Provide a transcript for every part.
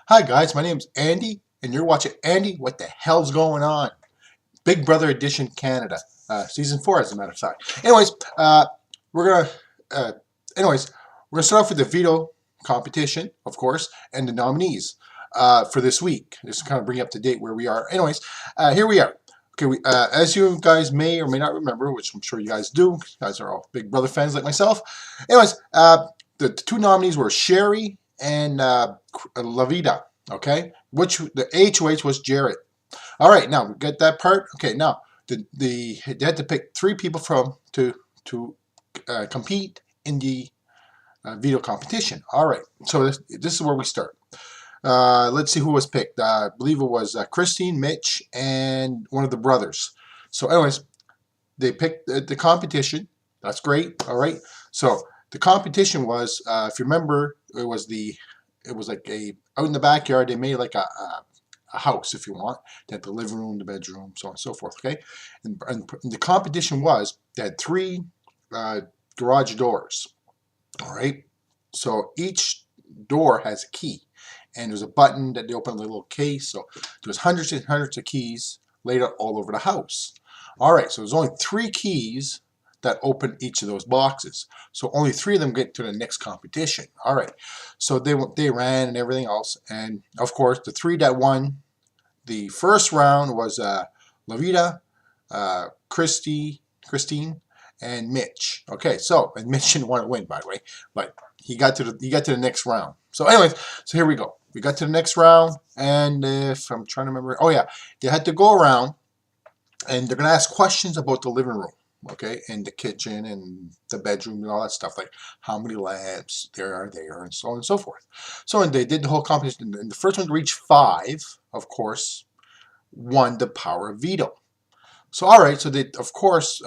Hi guys, my name's Andy, and you're watching Andy. What the hell's going on? Big Brother Edition Canada, season 4, as a matter of fact. We're gonna, uh, anyways, we're gonna start off with the veto competition, of course, and the nominees for this week. Just to kind of bring you up to date where we are. Here we are. Okay, as you guys may or may not remember, which I'm sure you guys do, you guys are all Big Brother fans like myself. Anyways, the two nominees were Sherry and Lavida. Okay, which the HOH was Jared. All right, now we get that part. Okay, now they had to pick 3 people to compete in the veto competition. All right, so this is where we start. Let's see who was picked. I believe it was Christine, Mitch, and one of the brothers. So, anyways, they picked the competition. That's great. All right. So the competition was, if you remember, it was like out in the backyard. They made like a house, if you want. They had the living room, the bedroom, so on and so forth. Okay. And the competition was they had 3 garage doors. All right. So each door has a key, and there's a button that they open a little case. So there's hundreds and hundreds of keys laid out all over the house. All right, so there's only 3 keys that open each of those boxes. So only 3 of them get to the next competition. All right, so they ran and everything else, and of course the 3 that won the first round was Lavita, Christine, and Mitch. Okay, so and Mitch didn't want to win, by the way, but he got to the next round. So anyways, so here we go. We got to the next round, and if I'm trying to remember, oh yeah, they had to go around, and they're gonna ask questions about the living room, okay, and the kitchen and the bedroom and all that stuff, like how many lamps there are there, and so on and so forth. So and they did the whole competition, and the first one to reach 5, of course, won the power of veto. So all right, so they of course.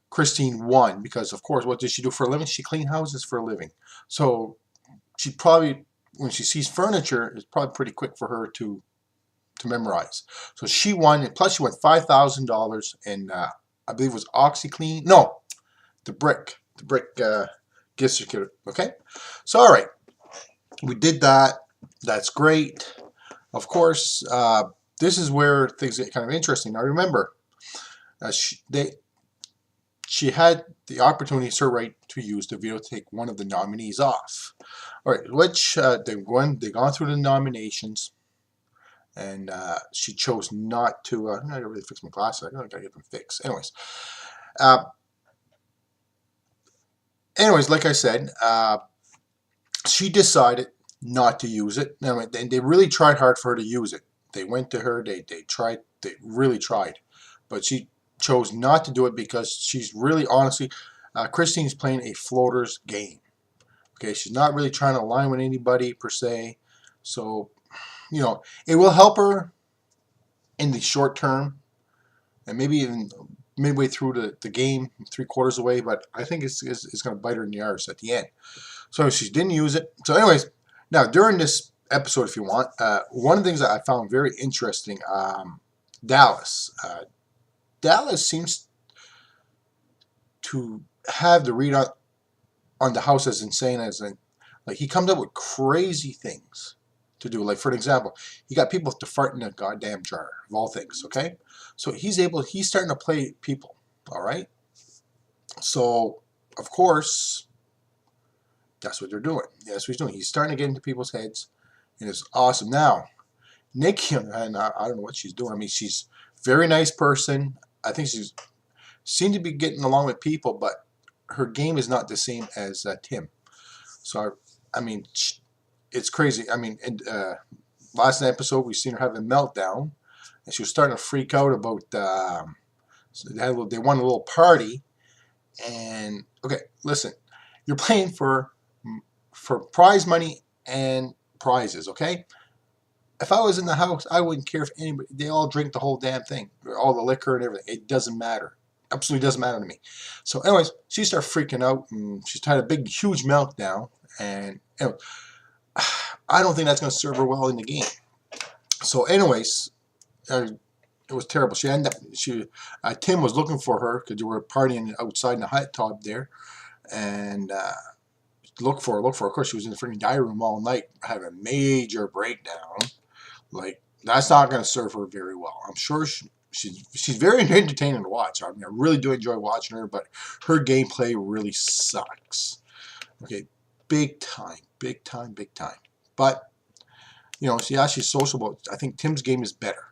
Christine won because, of course, what does she do for a living? She cleans houses for a living. So she probably, when she sees furniture, it's probably pretty quick for her to memorize. So she won, and plus she won $5,000 in, I believe it was OxyClean. No, the brick gift certificate. Okay, so all right, we did that. That's great. Of course, this is where things get kind of interesting. Now remember, she had the opportunity, it's her right to use the veto to take one of the nominees off. All right, which they've gone through the nominations, and she chose not to. I gotta really fix my glasses. I gotta get them fixed. Uh, like I said, she decided not to use it. Now, and they really tried hard for her to use it. They went to her. They tried. They really tried, but she chose not to do it because she's really honestly, Christine's playing a floaters game. Okay, she's not really trying to align with anybody per se. So, it will help her in the short term, and maybe even midway through the game, 3/4 away. But I think it's going to bite her in the arse at the end. So she didn't use it. So, anyways, now during this episode, if you want, one of the things that I found very interesting, Dallas. Dallas seems to have the read on the house as insane as like he comes up with crazy things to do. Like, for an example, he got people to fart in a goddamn jar of all things. Okay, so he's starting to play people. All right, so of course that's what they're doing. Yeah, that's what he's doing. He's starting to get into people's heads, and it's awesome. Now Nikki, and I don't know what she's doing. I mean, she's a very nice person. I think she's seemed to be getting along with people, but her game is not the same as Tim. So, I mean, it's crazy. I mean, last episode we seen her have a meltdown, and she was starting to freak out about. So they won a little party, and okay, listen, you're playing for prize money and prizes. Okay, if I was in the house, I wouldn't care if anybody. They all drink the whole damn thing, all the liquor and everything. It doesn't matter. Absolutely doesn't matter to me. So, anyways, she started freaking out, and she's had a big, huge meltdown. And I don't think that's going to serve her well in the game. So, anyways, it was terrible. She ended up. Tim was looking for her because they were partying outside in the hot tub there, and look for her, look for her. Of course, she was in the freaking diary room all night, having a major breakdown. Like, that's not going to serve her very well. I'm sure she's very entertaining to watch. I mean, I really do enjoy watching her, but her gameplay really sucks. Okay, big time, big time, big time. But, you know, see, actually sociable. I think Tim's game is better.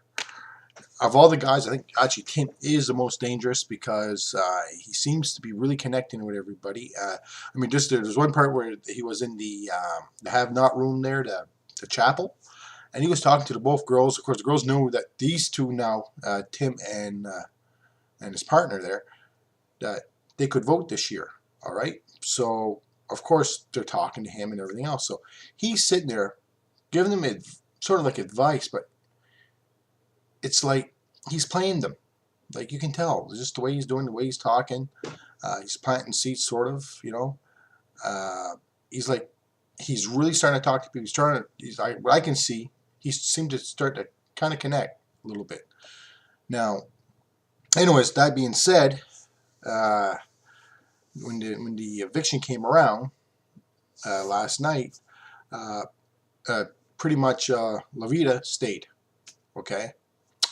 Of all the guys, I think actually Tim is the most dangerous because he seems to be really connecting with everybody. I mean, just there's one part where he was in the have-not room there, the chapel, and he was talking to the both girls. Of course, the girls knew that these two now, Tim and his partner there, that they could vote this year. All right, so of course they're talking to him and everything else. So he's sitting there giving them sort of like advice, but it's like he's playing them. Like, you can tell just the way he's doing, the way he's talking. He's planting seeds, sort of, you know. He's like, he's really starting to talk to people. He's trying to, what I can see, he seemed to start to kind of connect a little bit. Now, anyways, that being said, when the eviction came around last night, pretty much Lavita stayed. Okay,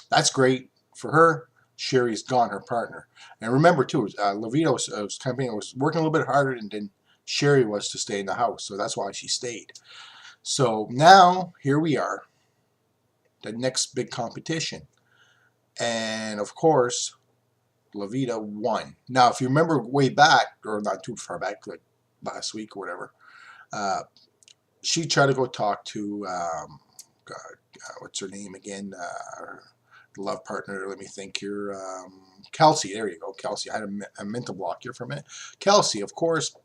that's great for her. Sherry's gone, her partner. And remember too, Lavita was working a little bit harder than Sherry was to stay in the house, so that's why she stayed. So now here we are, the next big competition, and of course, Lavita won. Now, if you remember way back, or not too far back, like last week or whatever, she tried to go talk to what's her name again? Love partner, let me think here, Kelsey. There you go, Kelsey. I had a mental block here for a minute. Kelsey, of course,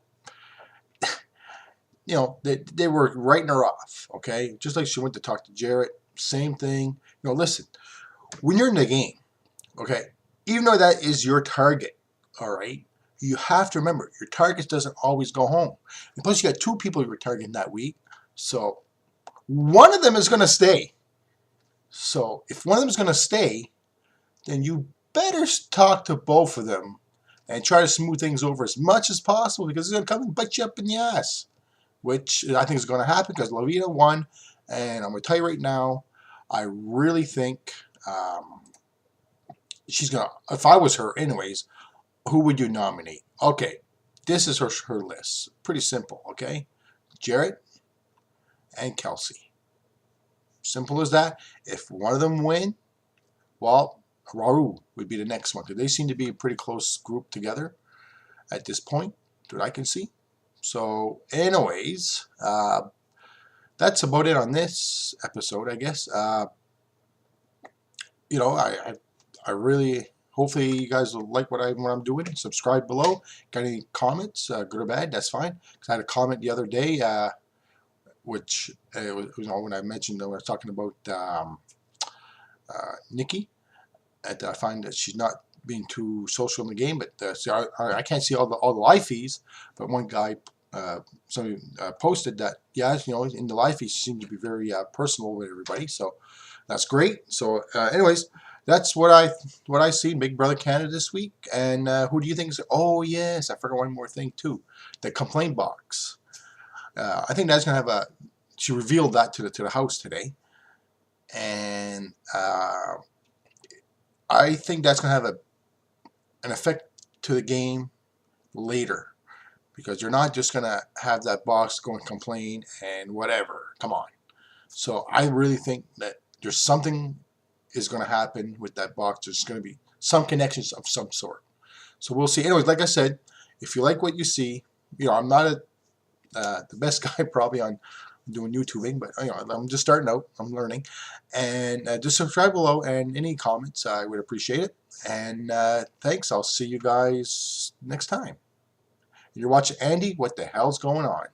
you know, they were writing her off, okay? Just like she went to talk to Jarrett, same thing. You know, listen, when you're in the game, okay, even though that is your target, all right, you have to remember, your target doesn't always go home. And plus, you got two people you were targeting that week, so one of them is going to stay. So if one of them is going to stay, then you better talk to both of them and try to smooth things over as much as possible, because it's going to come and bite you up in the ass, which I think is going to happen because Lavita won. And I'm going to tell you right now, I really think she's going to, if I was her anyways, who would you nominate? Okay, this is her list. Pretty simple, okay? Jarrett and Kelsey. Simple as that. If one of them win, well, Raul would be the next one, because they seem to be a pretty close group together at this point, that I can see. So, anyways, that's about it on this episode, I guess. You know, I really, hopefully you guys will like what I'm doing. Subscribe below. Got any comments, good or bad? That's fine. Because I had a comment the other day, which was, you know, when I mentioned when I was talking about Nikki, and I find that she's not being too social in the game. But see, I can't see all the live feeds. But one guy, somebody posted that, yeah, you know, in the live feeds she seemed to be very personal with everybody. So that's great. So anyways, that's what I see in Big Brother Canada this week. And who do you think is? Oh yes, I forgot one more thing too. The complaint box. I think that's gonna have a. She revealed that to the house today, and I think that's gonna have an effect to the game later, because you're not just gonna have that box go and complain and whatever. Come on. So I really think that there's something is going to happen with that box. There's going to be some connections of some sort. So we'll see. Anyways, like I said, if you like what you see, you know, I'm not the best guy probably on doing YouTubing, but you know, I'm just starting out. I'm learning. And just subscribe below, and any comments, I would appreciate it. And thanks. I'll see you guys next time. You're watching Andy. What the hell's going on?